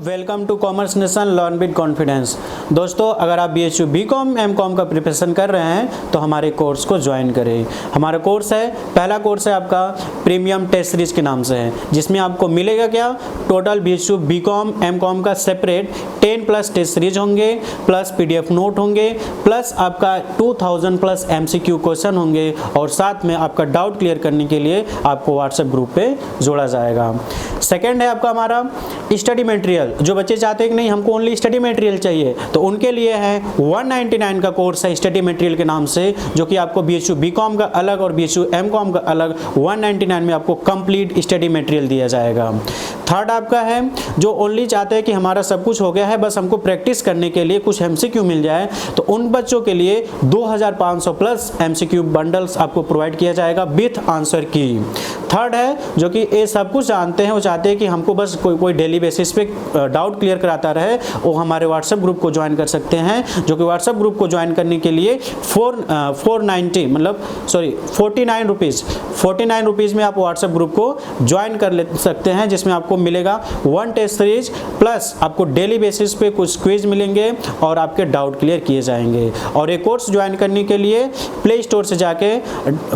Welcome to commerce nation learn with confidence. दोस्तों, अगर आप BHU BCom MCom का प्रिपरेशन कर रहे हैं तो हमारे कोर्स को ज्वाइन करें। हमारा कोर्स है, पहला कोर्स है आपका प्रीमियम टेस्ट सीरीज के नाम से है, जिसमें आपको मिलेगा क्या, टोटल BHU BCom MCom का सेपरेट 10 प्लस टेस्ट सीरीज होंगे, प्लस PDF नोट होंगे, प्लस आपका 2000 प्लस MCQ क्वेश्चन होंगे, और साथ में आपका डाउट क्लियर करने के लिए आपको व्हाट्सएप ग्रुप पे जोड़ा जाएगा। सेकेंड है आपका हमारा स्टडी मटेरियल। जो बच्चे चाहते हैं कि नहीं हमको ओनली स्टडी मटेरियल चाहिए, तो उनके लिए है 199 का कोर्स है स्टडी मटेरियल के नाम से, जो कि आपको BHU BCom का अलग और BHU MCom का अलग 199 में आपको कंप्लीट स्टडी मटेरियल दिया जाएगा। थर्ड आपका है जो ओनली चाहते हैं कि हमारा सब कुछ हो गया है, बस हमको प्रैक्टिस करने के लिए कुछ MCQ मिल जाए, तो उन बच्चों के लिए 2500 प्लस MCQ बंडल्स आपको प्रोवाइड किया जाएगा विथ आंसर की। थर्ड है जो कि ये सब कुछ जानते हैं, वो चाहते हैं कि हमको बस कोई डेली बेसिस पे डाउट क्लियर कराता रहे, वो हमारे व्हाट्सएप ग्रुप को ज्वाइन कर सकते हैं, जो कि व्हाट्सएप ग्रुप को ज्वाइन करने के लिए 49 रुपीज़ में आप व्हाट्सएप ग्रुप को ज्वाइन कर ले सकते हैं, जिसमें आपको मिलेगा 1 टेस्ट सीरीज प्लस आपको डेली बेसिस पे कुछ क्विज मिलेंगे और आपके डाउट क्लियर किए जाएंगे। और एक कोर्स ज्वाइन करने के लिए प्ले स्टोर से जाके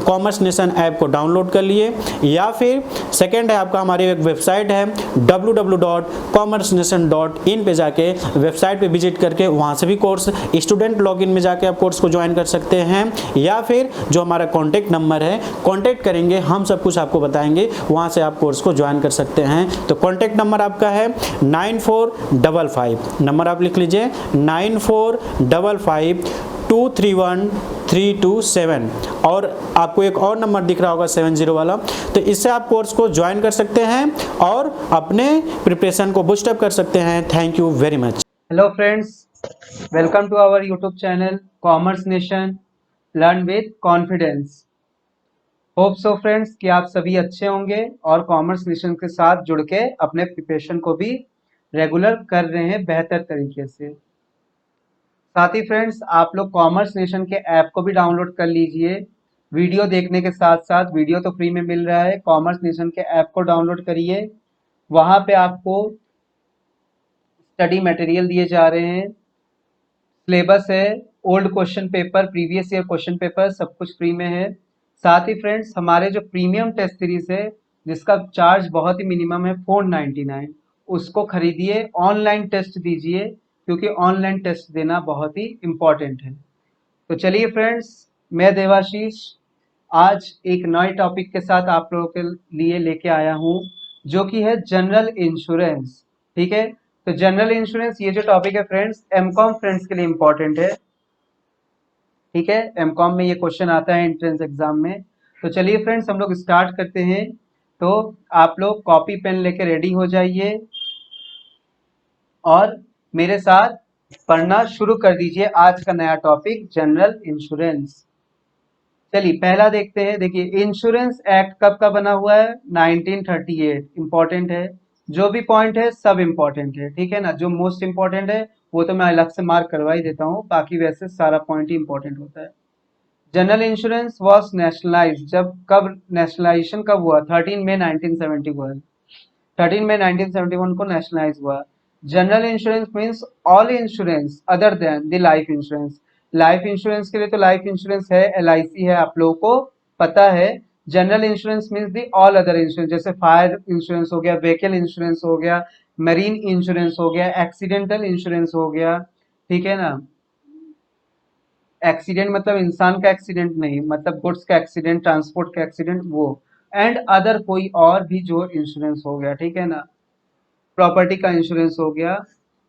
कॉमर्स नेशन ऐप को डाउनलोड कर लिए, या फिर सेकेंड है आपका हमारी एक वेबसाइट है www.commercenation.in पे जाके वेबसाइट पे विजिट करके वहाँ से भी कोर्स स्टूडेंट लॉगिन में जाके आप कोर्स को ज्वाइन कर सकते हैं, या फिर जो हमारा कॉन्टैक्ट नंबर है, कॉन्टैक्ट करेंगे हम सब कुछ आपको बताएंगे, वहाँ से आप कोर्स को ज्वाइन कर सकते हैं। तो कॉन्टैक्ट नंबर आपका है 9455, नंबर आप लिख लीजिए 9455231327, और आपको एक और नंबर दिख रहा होगा 70 वाला, तो इससे आप कोर्स को ज्वाइन कर सकते हैं और अपने प्रिपरेशन को बूस्टअप कर सकते हैं। Thank you very much. Hello friends, welcome to our YouTube channel commerce nation learn with confidence. Hope so friends कि आप सभी अच्छे होंगे और कॉमर्स नेशन के साथ जुड़ के अपने प्रिपरेशन को भी रेगुलर कर रहे हैं बेहतर तरीके से। साथ ही फ्रेंड्स, आप लोग कॉमर्स नेशन के ऐप को भी डाउनलोड कर लीजिए। वीडियो देखने के साथ साथ, वीडियो तो फ्री में मिल रहा है, कॉमर्स नेशन के ऐप को डाउनलोड करिए। वहाँ पे आपको स्टडी मटेरियल दिए जा रहे हैं, सिलेबस है, old question paper, previous year question paper, सब कुछ फ्री में है। साथ ही फ्रेंड्स, हमारे जो प्रीमियम टेस्ट सीरीज है, जिसका चार्ज बहुत ही मिनिमम है 499, उसको खरीदिए, ऑनलाइन टेस्ट दीजिए, क्योंकि ऑनलाइन टेस्ट देना बहुत ही इम्पोर्टेंट है। तो चलिए फ्रेंड्स, मैं देवाशीष आज एक नए टॉपिक के साथ आप लोगों के लिए लेके आया हूँ, जो कि है जनरल इंश्योरेंस। ठीक है, तो जनरल इंश्योरेंस ये जो टॉपिक है फ्रेंड्स, MCom फ्रेंड्स के लिए इम्पोर्टेंट है। ठीक है, MCom में ये क्वेश्चन आता है एंट्रेंस एग्जाम में। तो चलिए फ्रेंड्स, हम लोग स्टार्ट करते हैं। तो आप लोग कॉपी पेन लेके रेडी हो जाइए और मेरे साथ पढ़ना शुरू कर दीजिए आज का नया टॉपिक जनरल इंश्योरेंस। चलिए पहला देखते हैं। देखिए, इंश्योरेंस एक्ट कब का बना हुआ है? 1938। इंपॉर्टेंट है, जो भी पॉइंट है सब इंपॉर्टेंट है, ठीक है ना। जो मोस्ट इंपॉर्टेंट है वो तो मैं अलग से मार्क करवा ही देता हूँ, बाकी वैसे सारा पॉइंट ही इंपॉर्टेंट होता है। जनरल इंश्योरेंस वॉज नेशनलाइज, जब कब नेशनलाइजेशन कब हुआ? 13 मई 1971। 13 मई 1971 को नेशनलाइज हुआ। General insurance means all insurance other than the life insurance. Life insurance के लिए तो लाइफ इंश्योरेंस है, LIC है, आप लोगों को पता है। General insurance means the all other insurance, जैसे फायर इंश्योरेंस हो गया, व्हीकल इंश्योरेंस हो गया, मरीन इंश्योरेंस हो गया, एक्सीडेंटल इंश्योरेंस हो गया, ठीक है ना। एक्सीडेंट मतलब इंसान का एक्सीडेंट नहीं, मतलब गुड्स का एक्सीडेंट, ट्रांसपोर्ट का एक्सीडेंट, वो एंड अदर कोई और भी जो इंश्योरेंस हो गया, ठीक है ना। प्रॉपर्टी का इंश्योरेंस हो गया,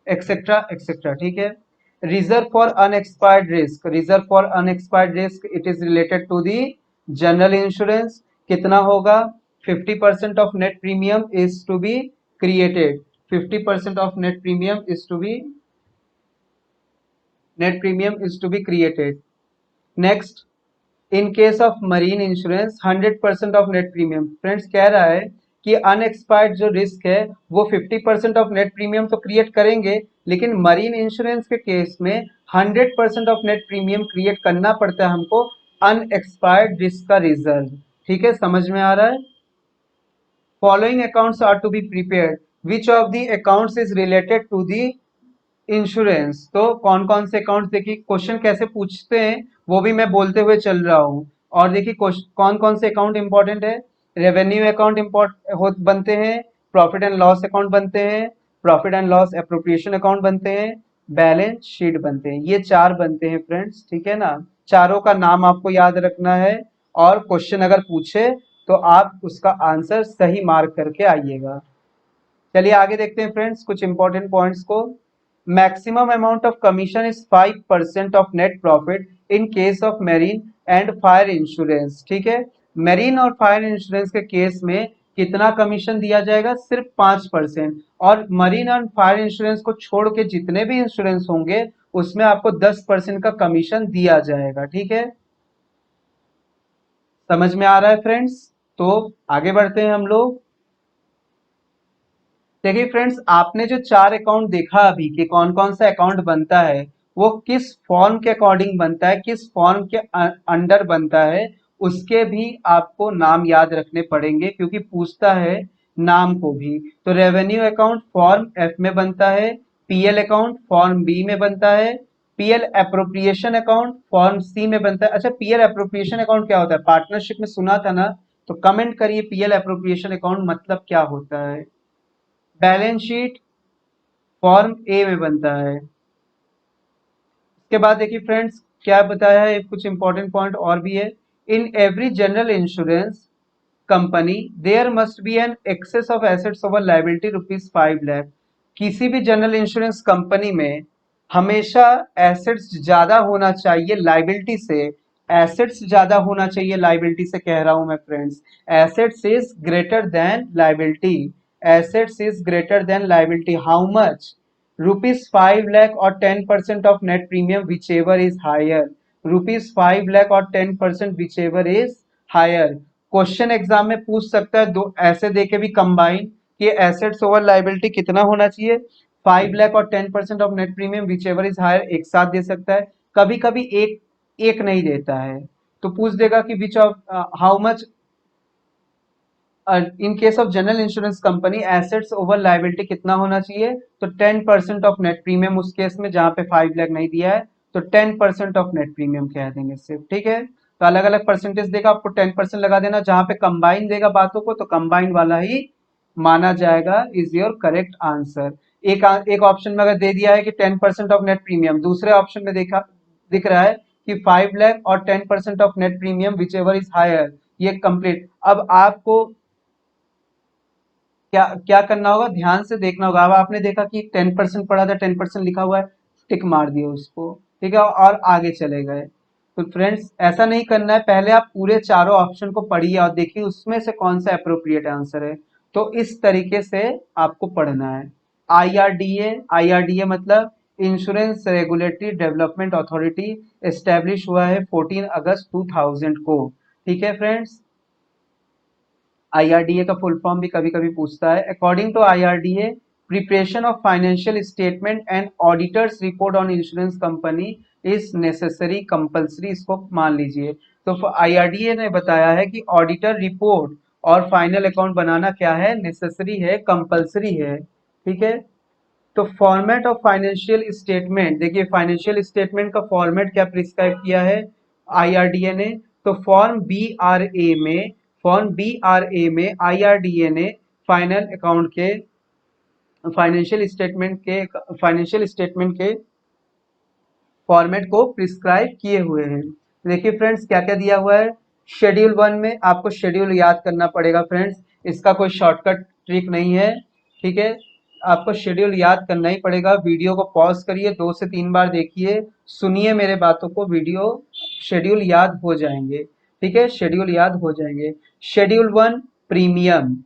एक्सेट्रा एक्सेट्रा, ठीक है। Reserve for unexpired risk, reserve for unexpired risk, it is related to the general insurance. कितना होगा? 50% of net premium is to be created, 50% of net premium is to be net premium is to be created. Next, in case of marine insurance 100% of net premium। Friends कह रहा है कि unexpired जो risk है वो 50% of net premium तो create करेंगे, लेकिन मरीन इंश्योरेंस के केस में 100% ऑफ नेट प्रीमियम क्रिएट करना पड़ता है हमको अनएक्सपायर्ड रिस्क का रिजर्व। ठीक है, समझ में आ रहा है? Following accounts are to be prepared, which of the accounts is related to the insurance. तो कौन कौन से अकाउंट, देखिए क्वेश्चन कैसे पूछते हैं वो भी मैं बोलते हुए चल रहा हूँ। और देखिए कौन कौन से अकाउंट इंपॉर्टेंट है, रेवेन्यू अकाउंट बनते हैं, प्रॉफिट एंड लॉस अकाउंट बनते हैं, profit and loss appropriation account बनते हैं, बैलेंस शीट बनते हैं। ये 4 बनते हैं फ्रेंड्स, ठीक है ना। चारों का नाम आपको याद रखना है और क्वेश्चन अगर पूछे तो आप उसका आंसर सही मार्क करके आइएगा। चलिए आगे देखते हैं फ्रेंड्स कुछ इंपॉर्टेंट पॉइंट्स को। Maximum amount of commission is 5% of net profit in case of marine and fire insurance. ठीक है, मेरीन और फायर इंश्योरेंस के केस में कितना कमीशन दिया जाएगा, सिर्फ 5%। और मरीन एंड फायर इंश्योरेंस को छोड़ के जितने भी इंश्योरेंस होंगे उसमें आपको 10% का कमीशन दिया जाएगा। ठीक है, समझ में आ रहा है फ्रेंड्स। तो आगे बढ़ते हैं हम लोग। देखिए फ्रेंड्स, आपने जो 4 अकाउंट देखा अभी कि कौन कौन सा अकाउंट बनता है, वो किस फॉर्म के अकॉर्डिंग बनता है, किस फॉर्म के अंडर बनता है, उसके भी आपको नाम याद रखने पड़ेंगे क्योंकि पूछता है नाम को भी। तो रेवेन्यू अकाउंट फॉर्म एफ में बनता है, पीएल अकाउंट फॉर्म बी में बनता है, PL appropriation account form C में बनता है। अच्छा, पीएल अप्रोप्रिएशन अकाउंट क्या होता है, पार्टनरशिप में सुना था ना, तो कमेंट करिए पीएल अप्रोप्रिएशन अकाउंट मतलब क्या होता है। बैलेंस शीट फॉर्म ए में बनता है। इसके बाद देखिए फ्रेंड्स क्या बताया है, कुछ इंपॉर्टेंट पॉइंट और भी है। In every general insurance company there must be an excess of assets over liability ₹5 lakh. किसी भी जनरल इंश्योरेंस कंपनी में हमेशा एसेट्स ज्यादा होना चाहिए लाइबिलिटी से, एसेट्स ज्यादा होना चाहिए लाइबिलिटी से, कह रहा हूं मैं friends. Assets is greater than liability, assets is greater than liability. How much, ₹5 lakh और 10% of net premium whichever is higher, ₹5 lakh और 10% whichever is higher. Question exam में पूछ सकता है दो ऐसे देके भी कंबाइन कि एसेट्स ओवर लाइबिलिटी कितना होना चाहिए, 5 लाख और 10% of net premium whichever is higher, एक साथ दे सकता है। कभी कभी एक एक नहीं देता है तो पूछ देगा कि which of how much in case of general insurance company assets over liability कितना होना चाहिए, तो 10% ऑफ नेट प्रीमियम उस केस में जहां पे 5 लाख नहीं दिया है तो 10% ऑफ नेट प्रीमियम कह देंगे सिर्फ। ठीक है, तो अलग अलग परसेंटेज देगा आपको, 10% लगा देना, जहां पे कंबाइन देगा बातों को तो कंबाइन वाला ही माना जाएगा, इज योर करेक्ट आंसर। एक ऑप्शन में अगर दे दिया है कि 10% ऑफ नेट प्रीमियम, दूसरे ऑप्शन में देखा दिख रहा है कि 5 लाख और 10% of net premium whichever is higher, ये कंप्लीट। अब आपको क्या क्या करना होगा, ध्यान से देखना होगा। अब आपने देखा कि 10% पढ़ा था, 10% लिखा हुआ है, टिक मार दिया उसको, ठीक है, और आगे चले गए। तो फ्रेंड्स ऐसा नहीं करना है, पहले आप पूरे चारों ऑप्शन को पढ़िए और देखिए उसमें से कौन सा अप्रोप्रिएट आंसर है। तो इस तरीके से आपको पढ़ना है। आईआरडीए, आईआरडीए मतलब insurance regulatory development authority, establish हुआ है 14 अगस्त 2000 को। ठीक है फ्रेंड्स, आईआरडीए का फुल फॉर्म भी कभी कभी पूछता है। According to IRDA, preparation of financial statement and auditors report on insurance company is necessary compulsory, इसको मान लीजिए। तो आईआरडीए ने बताया है कि ऑडिटर रिपोर्ट और फाइनल अकाउंट बनाना क्या है, नेसेसरी है, कंपल्सरी है। ठीक है, तो फॉर्मेट ऑफ फाइनेंशियल स्टेटमेंट, देखिए फाइनेंशियल स्टेटमेंट का फॉर्मेट क्या प्रिस्क्राइब किया है आईआरडीए ने, तो फॉर्म बीआरए में, फॉर्म बीआरए में आईआरडीए ने फाइनल अकाउंट के फाइनेंशियल स्टेटमेंट के फॉर्मेट को प्रिस्क्राइब किए हुए हैं। देखिए फ्रेंड्स क्या क्या दिया हुआ है। शेड्यूल 1 में आपको शेड्यूल याद करना पड़ेगा फ्रेंड्स, इसका कोई शॉर्टकट ट्रिक नहीं है। ठीक है, आपको शेड्यूल याद करना ही पड़ेगा। वीडियो को पॉज करिए, 2 से 3 बार देखिए, सुनिए मेरे बातों को, वीडियो शेड्यूल याद हो जाएंगे। ठीक है, शेड्यूल याद हो जाएंगे। Schedule 1 premium,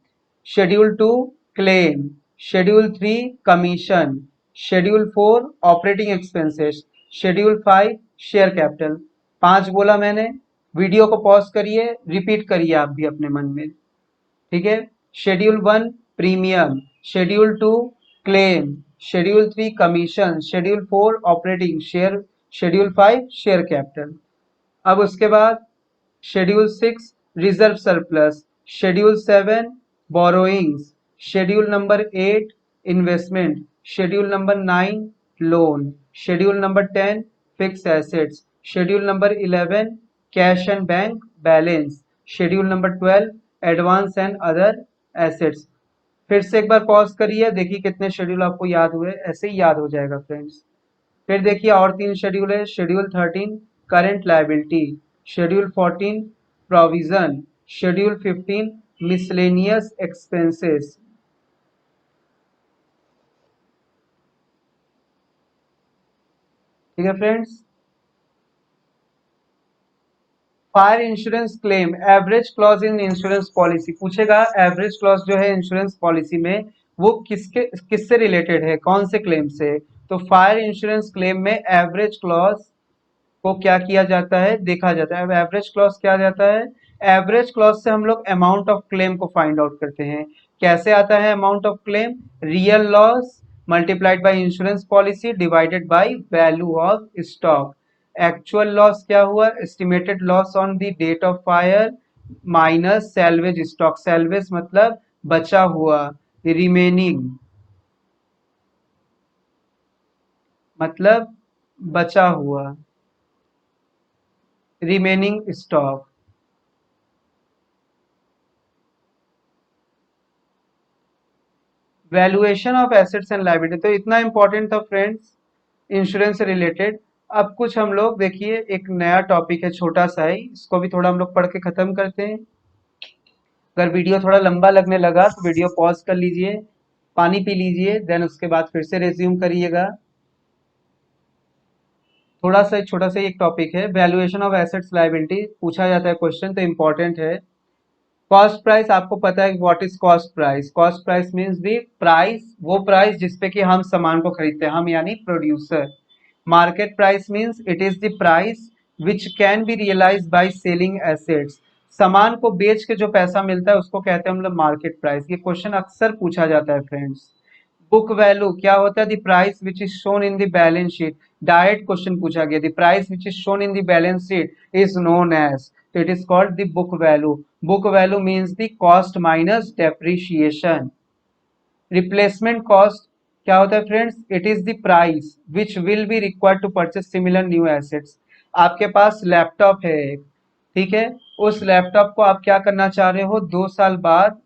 schedule 2 claim, schedule 3 commission, schedule 4 operating expenses, schedule 5 share capital. 5 बोला मैंने, वीडियो को पॉज करिए, रिपीट करिए आप भी अपने मन में। ठीक है, schedule 1 premium, schedule 2 claim, schedule 3 commission, schedule 4 operating share, schedule 5 share capital. अब उसके बाद schedule 6 reserve surplus, schedule 7 borrowings, schedule number 8 investment, schedule number 9 loan, schedule number 10 fix assets, schedule number 11 cash and bank balance, schedule number 12 advance and other assets. फिर से एक बार pause करिए, देखिए कितने schedule आपको याद हुए, ऐसे ही याद हो जाएगा फ्रेंड्स। फिर देखिए और 3 शेड्यूल है, schedule 13 current liability, schedule 14 provision, schedule 15 miscellaneous expenses. ठीक है friends. Fire insurance claim, average clause in insurance policy पूछेगा। एवरेज क्लॉज जो है इंश्योरेंस पॉलिसी में वो किससे रिलेटेड है, कौन से क्लेम से? तो फायर इंश्योरेंस क्लेम में एवरेज क्लॉज को क्या किया जाता है, देखा जाता है। अब एवरेज क्लॉज क्या जाता है? एवरेज क्लॉज से हम लोग अमाउंट ऑफ क्लेम को फाइंड आउट करते हैं। कैसे आता है amount of claim? Real loss multiplied by insurance policy divided by value of stock. Actual loss क्या हुआ? Estimated loss on the date of fire minus salvage stock. Salvage मतलब बचा हुआ, रिमेनिंग मतलब बचा हुआ, remaining stock. Valuation of assets and liability, तो इतना इंपॉर्टेंट था फ्रेंड्स इंश्योरेंस से रिलेटेड। अब कुछ हम लोग देखिए एक नया टॉपिक है छोटा सा ही, इसको भी थोड़ा हम लोग पढ़ के खत्म करते हैं। अगर वीडियो थोड़ा लंबा लगने लगा तो वीडियो पॉज कर लीजिए, पानी पी लीजिए, देन उसके बाद फिर से रिज्यूम करिएगा। थोड़ा सा छोटा सा एक टॉपिक है, वैल्यूएशन ऑफ एसेट्स लायबिलिटी पूछा जाता है क्वेश्चन, तो इंपॉर्टेंट है। कॉस्ट प्राइस आपको पता है what is cost price? Cost price means the price, वो प्राइस जिसपे कि हम सामान को खरीदते हैं, हम यानी producer. Market price means it is the price which can be realised by selling assets. सामान को बेच के जो पैसा मिलता है उसको कहते हैं हम लोग मार्केट प्राइस। ये क्वेश्चन अक्सर पूछा जाता है फ्रेंड्स। बुक वैल्यू क्या होता है? The price which is shown in the balance sheet. Direct question पूछा गया, the price which is shown in the balance sheet is known as, तो it is called the book value. Book value means the cost minus depreciation. Replacement cost क्या होता है friends? It is the price which will be required to purchase similar new assets. आपके पास laptop है एक, ठीक है, उस लैपटॉप को आप क्या करना चाह रहे हो, 2 साल बाद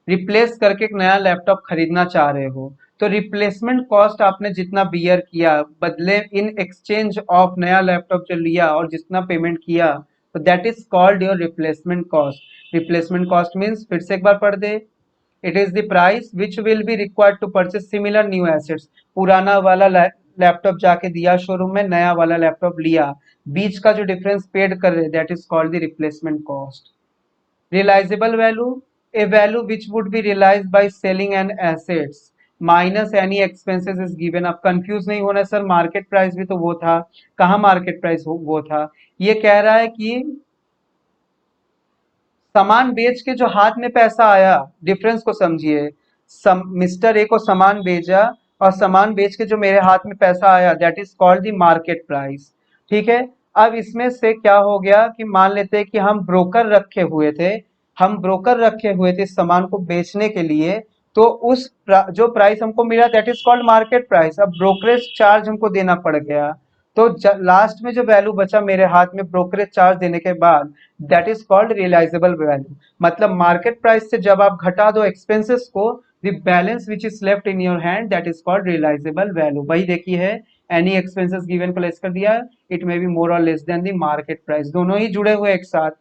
रिप्लेस करके एक नया लैपटॉप खरीदना चाह रहे हो, तो रिप्लेसमेंट कॉस्ट आपने जितना बियर किया, बदले इन एक्सचेंज ऑफ नया लैपटॉप जो लिया और जितना पेमेंट किया, तो that is called your replacement cost. Replacement cost means, फिर से एक बार पढ़ दे, it is the price which will be required to purchase similar new assets. पुराना वाला लैपटॉप जाके दिया शोरूम में, नया वाला लैपटॉप लिया, बीच का जो डिफरेंस पेड कर रहे, that is called the replacement cost. realizable value, a value which would be realized by selling an assets minus any expenses is given. अब कंफ्यूज नहीं होना सर, मार्केट प्राइस भी तो वो था, कहाँ मार्केट प्राइस वो था? ये कह रहा है कि सामान बेच के जो हाथ में पैसा आया, डिफरेंस को समझिए। मिस्टर ए को सामान बेचा और सामान बेच के जो मेरे हाथ में पैसा आया, that is called the market price. ठीक है। अब इसमें से क्या हो गया कि मान लेते हैं कि हम ब्रोकर रखे हुए थे, हम ब्रोकर रखे हुए थे सामान को बेचने के लिए, तो उस जो प्राइस हमको मिला that is called market price. अब ब्रोकरेज चार्ज हमको देना पड़ गया, तो लास्ट में जो वैल्यू बचा मेरे हाथ में ब्रोकरेज चार्ज देने के बाद, that is called realisable value. मतलब मार्केट प्राइस से जब आप घटा दो एक्सपेंसेस को, the balance which is left in your hand, that is called realisable value. वही देखिए है, एनी एक्सपेंसेस गिवन को लेस कर दिया, इट मे बी मोर और less than the market price, दोनों ही जुड़े हुए एक साथ।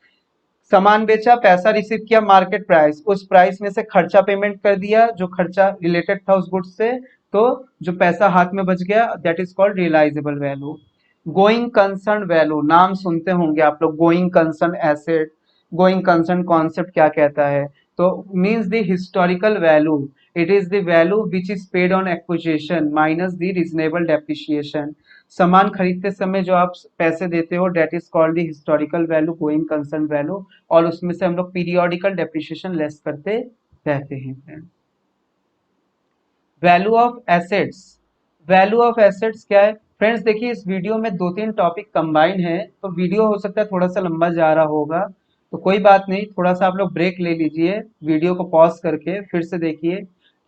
सामान बेचा, पैसा रिसीव किया, मार्केट प्राइस, उस प्राइस में से खर्चा पेमेंट कर दिया जो खर्चा रिलेटेड था उस गुड्स से, तो जो पैसा हाथ में बच गया, that is called realisable value. Going concern value, नाम सुनते होंगे आप लोग, going concern asset, going concern concept क्या कहता है? तो means the historical value, it is the value which is paid on acquisition minus the reasonable depreciation. सामान खरीदते समय जो आप पैसे देते हो, that is called the historical value, going concern value, और उसमें से हम लोग पीरियोडिकल डेप्रिशिएशन लेस करते रहते हैं। Value of assets, value of assets क्या है फ्रेंड्स? देखिए इस वीडियो में 2-3 टॉपिक कंबाइन है, तो वीडियो हो सकता है थोड़ा सा लंबा जा रहा होगा, तो कोई बात नहीं, थोड़ा सा आप लोग ब्रेक ले लीजिए, वीडियो को पॉज करके फिर से देखिए,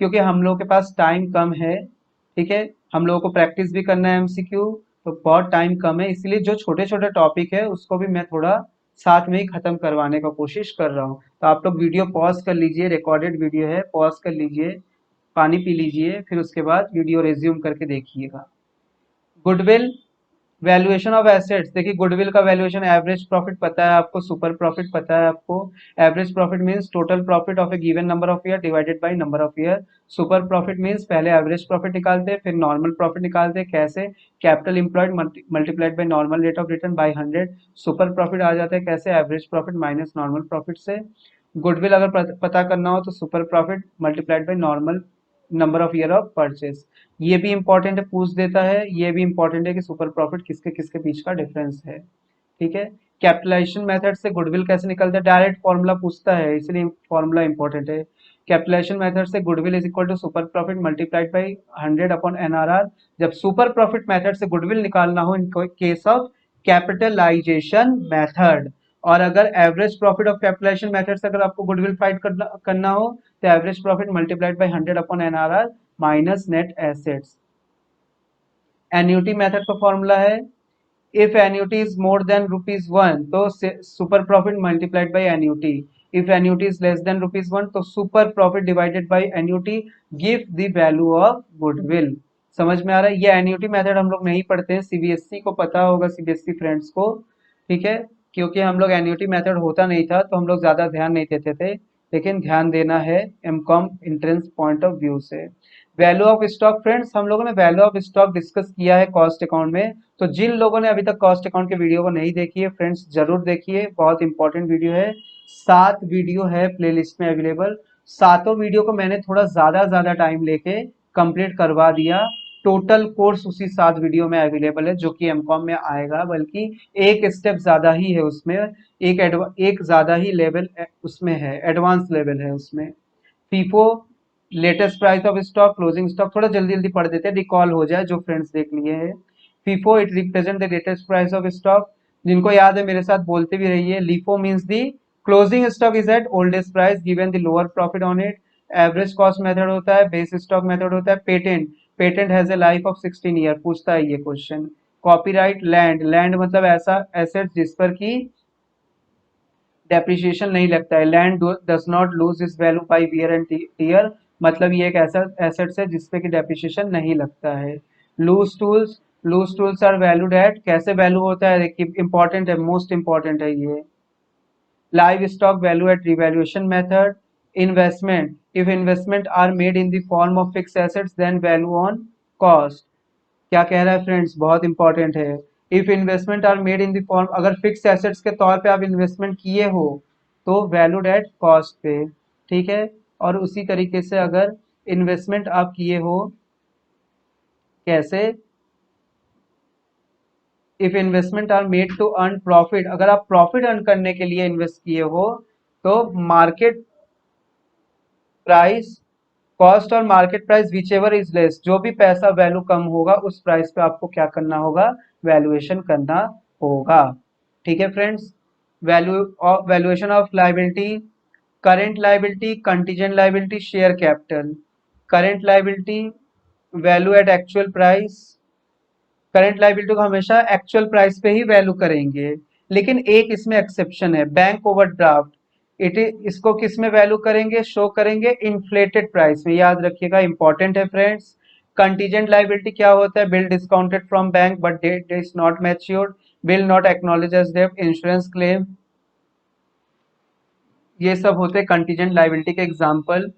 क्योंकि हम लोग के पास टाइम कम है। ठीक है, हम लोगों को प्रैक्टिस भी करना है एमसीक्यू, तो बहुत टाइम कम है, इसलिए जो छोटे छोटे टॉपिक है उसको भी मैं थोड़ा साथ में ही खत्म करवाने का कोशिश कर रहा हूँ। तो आप लोग वीडियो पॉज कर लीजिए, रिकॉर्डेड वीडियो है, पॉज कर लीजिए, पानी पी लीजिए, फिर उसके बाद वीडियो रिज्यूम करके देखिएगा। Goodwill, valuation of assets. देखिए गुडविल का वैल्यूएशन, एवरेज प्रॉफिट पता है आपको, सुपर प्रॉफिट पता है आपको। Average profit means total profit of a given number of year divided by number of year. Super profit means पहले एवरेज प्रॉफिट निकालते हैं, फिर नॉर्मल प्रॉफिट निकालते हैं। कैसे? Capital employed multiplied by normal rate of return by 100। Super profit आ जाता है कैसे? Average profit minus normal profit से। गुडविल अगर पता करना हो तो super profit multiplied by normal number of year of purchase. ये भी इंपॉर्टेंट है, पूछ देता है, ये भी इंपॉर्टेंट है कि सुपर प्रॉफिट किसके किसके बीच का डिफरेंस है। ठीक है, कैपिटलाइजेशन मेथड से गुडविल कैसे निकलता है, डायरेक्ट फॉर्मूला पूछता है, इसलिए फॉर्मूला इंपॉर्टेंट है। कैपिटलाइजेशन मेथड से goodwill is equal to super profit multiplied by 100 upon NRR. जब सुपर प्रॉफिट मेथड से गुडविल निकालना हो in case of capitalisation method, और अगर average profit of capitalisation method से अगर आपको गुडविल फाइंड करना हो तो average profit multiplied by 100 upon NRR minus net assets. Annuity method का फॉर्मूला है, if annuity is more than ₹1 तो super profit multiplied by annuity. If annuity is less than ₹1 तो super profit divided by annuity give the value of goodwill. समझ में आ रहा है? ये एन्युटी मेथड हम लोग नहीं पढ़ते हैं, सीबीएसई को पता होगा, सीबीएसई फ्रेंड्स को। ठीक है, क्योंकि हम लोग एन्युटी मेथड होता नहीं था तो हम लोग ज्यादा ध्यान नहीं देते थे, लेकिन ध्यान देना है MCom entrance point of view से। वैल्यू ऑफ स्टॉक, फ्रेंड्स हम लोगों ने वैल्यू ऑफ स्टॉक डिस्कस किया है कॉस्ट अकाउंट में, तो जिन लोगों ने अभी तक कॉस्ट अकाउंट के वीडियो को नहीं देखी है फ्रेंड्स जरूर देखिए, बहुत इंपॉर्टेंट वीडियो है। 7 वीडियो है प्लेलिस्ट में अवेलेबल, सातों वीडियो को मैंने थोड़ा ज्यादा टाइम लेके कंप्लीट करवा दिया। टोटल कोर्स उसी 7 वीडियो में अवेलेबल है जो कि एमकॉम में आएगा, बल्कि एक स्टेप ज्यादा ही है उसमें, एक ज्यादा ही लेवल उसमें है, एडवांस लेवल है उसमें। FIFO, latest price of stock, closing stock, थोड़ा जल्दी जल्दी पढ़ देते हैं, रिकॉल हो जाए जो फ्रेंड्स देख लिए हैं। FIFO, it represent the latest price of stock. जिनको याद है मेरे साथ बोलते भी रहिए। LIFO means the closing stock is at oldest price given the lower profit on it. Average cost method होता है, बेस स्टॉक मेथड होता है। Patent, patent has a life of 16 year, पूछता है ये क्वेश्चन। कॉपीराइट, लैंड, लैंड मतलब ऐसा asset जिस पर की डेप्रिसिएशन नहीं लगता है। Land does not lose is value by wear and tear, मतलब ये एक ऐसा एसेट्स है जिसपे की डेप्रिसिएशन नहीं लगता है। Loose tools, loose tools are valued at, कैसे वैल्यू होता है देखिए, इंपॉर्टेंट है, मोस्ट इंपॉर्टेंट है ये। Live stock value at revaluation method. Investment, if investment are made in the form of fix assets then value on cost. क्या कह रहा है फ्रेंड्स, बहुत इंपॉर्टेंट है। If investment are made in the form, अगर fix assets के तौर पे आप इन्वेस्टमेंट किए हो तो वैल्यूड एट कॉस्ट पे। ठीक है, और उसी तरीके से अगर इन्वेस्टमेंट आप किए हो, कैसे? If investment are made to earn profit, अगर आप प्रॉफिट अर्न करने के लिए इन्वेस्ट किए हो तो मार्केट प्राइस, कॉस्ट और market price which ever is less, जो भी पैसा वैल्यू कम होगा उस प्राइस पे आपको क्या करना होगा, वैल्यूएशन करना होगा। ठीक है friends, valuation of liability, current liability, contingent liability, share capital. Current liability value at actual price, current liability को हमेशा एक्चुअल प्राइस पे ही वैल्यू करेंगे, लेकिन एक इसमें एक्सेप्शन है, बैंक ओवरड्राफ्ट। इसको किस में वैल्यू करेंगे, शो करेंगे इन्फ्लेटेड प्राइस में, याद रखिएगा, इंपॉर्टेंट है फ्रेंड्स। कंटीजेंट लाइबिलिटी क्या होता है, bill discounted from bank but date is not matured, bill not acknowledge as डेब्ट, इंश्योरेंस क्लेम, ये सब होते हैं कंटीजेंट लाइबिलिटी के एग्जाम्पल।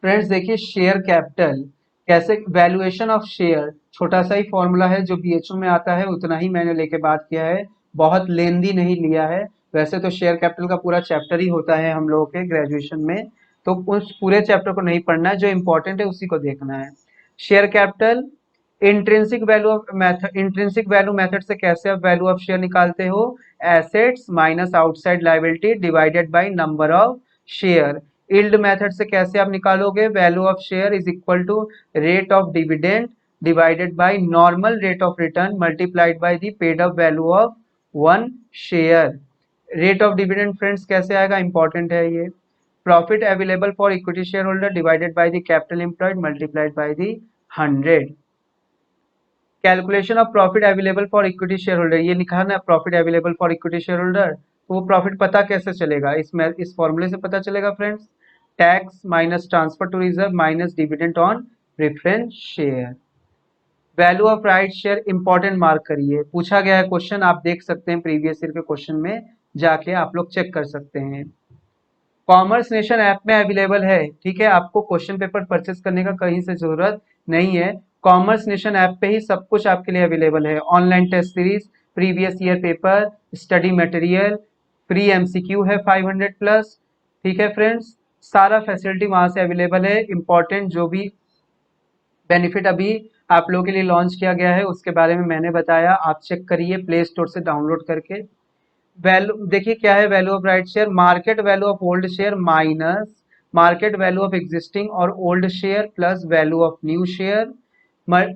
फ्रेंड्स देखिए शेयर कैपिटल, कैसे वैल्यूएशन ऑफ शेयर, छोटा सा ही फॉर्मूला है जो बीएचयू में आता है, उतना ही मैंने लेके बात किया है, बहुत लेंदी नहीं लिया है। वैसे तो शेयर कैपिटल का पूरा चैप्टर ही होता है हम लोगों के ग्रेजुएशन में, तो उस पूरे चैप्टर को नहीं पढ़ना है, जो इंपॉर्टेंट है उसी को देखना है। Share capital, intrinsic value of method, intrinsic value method से कैसे आप वैल्यू ऑफ शेयर निकालते हो, assets minus outside liability divided by number of share. Yield method से कैसे आप निकालोगे, value of share is equal to rate of dividend divided by normal rate of return multiplied by the paid up value of one share. Rate of dividend friends कैसे आएगा, important है ये. Profit available for equity share holder divided by the capital employed multiplied by the 100. Calculation of profit available for equity share holder, ये लिखा है ना profit available for equity share holder, तो वो प्रॉफिट पता कैसे चलेगा, इस फॉर्मूले से पता चलेगा friends. Tax minus transfer to reserve minus dividend on preference share. Value of right share important mark करिए, पूछा गया है क्वेश्चन, आप देख सकते हैं प्रीवियस ईयर के क्वेश्चन में जाके आप लोग चेक कर सकते हैं. कॉमर्स नेशन ऐप में अवेलेबल है, ठीक है, आपको क्वेश्चन पेपर परचेस करने का कहीं से जरूरत नहीं है. कॉमर्स नेशन ऐप पे ही सब कुछ आपके लिए अवेलेबल है. Online test series, previous year paper, study material, free MCQ है 500 प्लस. ठीक है फ्रेंड्स, सारा फैसिलिटी वहां से अवेलेबल है. इंपॉर्टेंट जो भी बेनिफिट अभी आप लोगों के लिए लॉन्च किया गया है उसके बारे में मैंने बताया, आप चेक करिए प्ले स्टोर से डाउनलोड करके. वैल्यू देखिए क्या है, value of right share market value of old share minus market value of existing और old share plus value of new share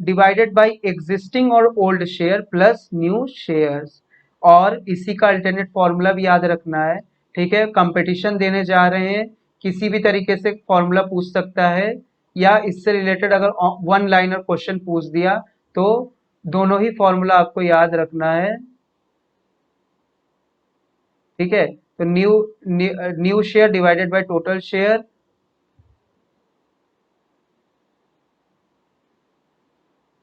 divided by existing और old share plus new shares. और इसी का alternate formula भी याद रखना है. ठीक है, कंपटीशन देने जा रहे हैं, किसी भी तरीके से फॉर्मूला पूछ सकता है या इससे रिलेटेड अगर वन लाइनर क्वेश्चन पूछ दिया तो दोनों ही फॉर्मूला आपको याद रखना है. ठीक है, तो new share divided by total share,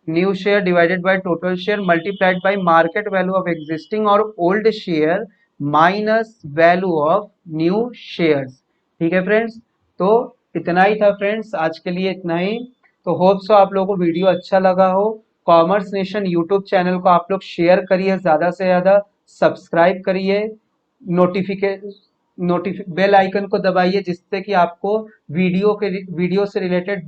new share divided by total share multiplied by market value of existing और old share minus value of new shares. ठीक है फ्रेंड्स, तो इतना ही था फ्रेंड्स, आज के लिए इतना ही. तो होप सो आप लोगों को वीडियो अच्छा लगा हो. कॉमर्स नेशन यूट्यूब चैनल को आप लोग शेयर करिए, ज़्यादा से ज़्यादा सब्सक्राइब करिए, बेल आइकन को दबाइए जिससे कि आपको वीडियो से रिलेटेड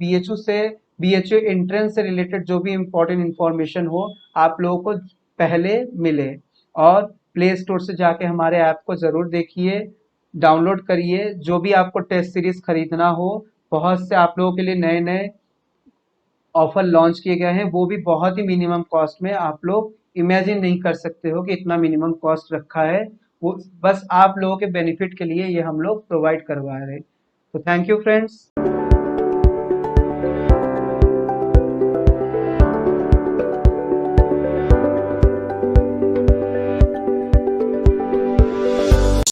बीएचयू एंट्रेंस से रिलेटेड जो भी इंपॉर्टेंट इंफॉर्मेशन हो आप लोगों को पहले मिले. और प्ले स्टोर से जाके हमारे ऐप को ज़रूर देखिए, डाउनलोड करिए. जो भी आपको टेस्ट सीरीज खरीदना हो, बहुत से आप लोगों के लिए नए नए ऑफर लॉन्च किए गए हैं, वो भी बहुत ही मिनिमम कॉस्ट में. आप लोग इमेजिन नहीं कर सकते हो कि इतना मिनिमम कॉस्ट रखा है, वो बस आप लोगों के बेनिफिट के लिए ये हम लोग प्रोवाइड करवा रहे हैं. तो थैंक यू फ्रेंड्स.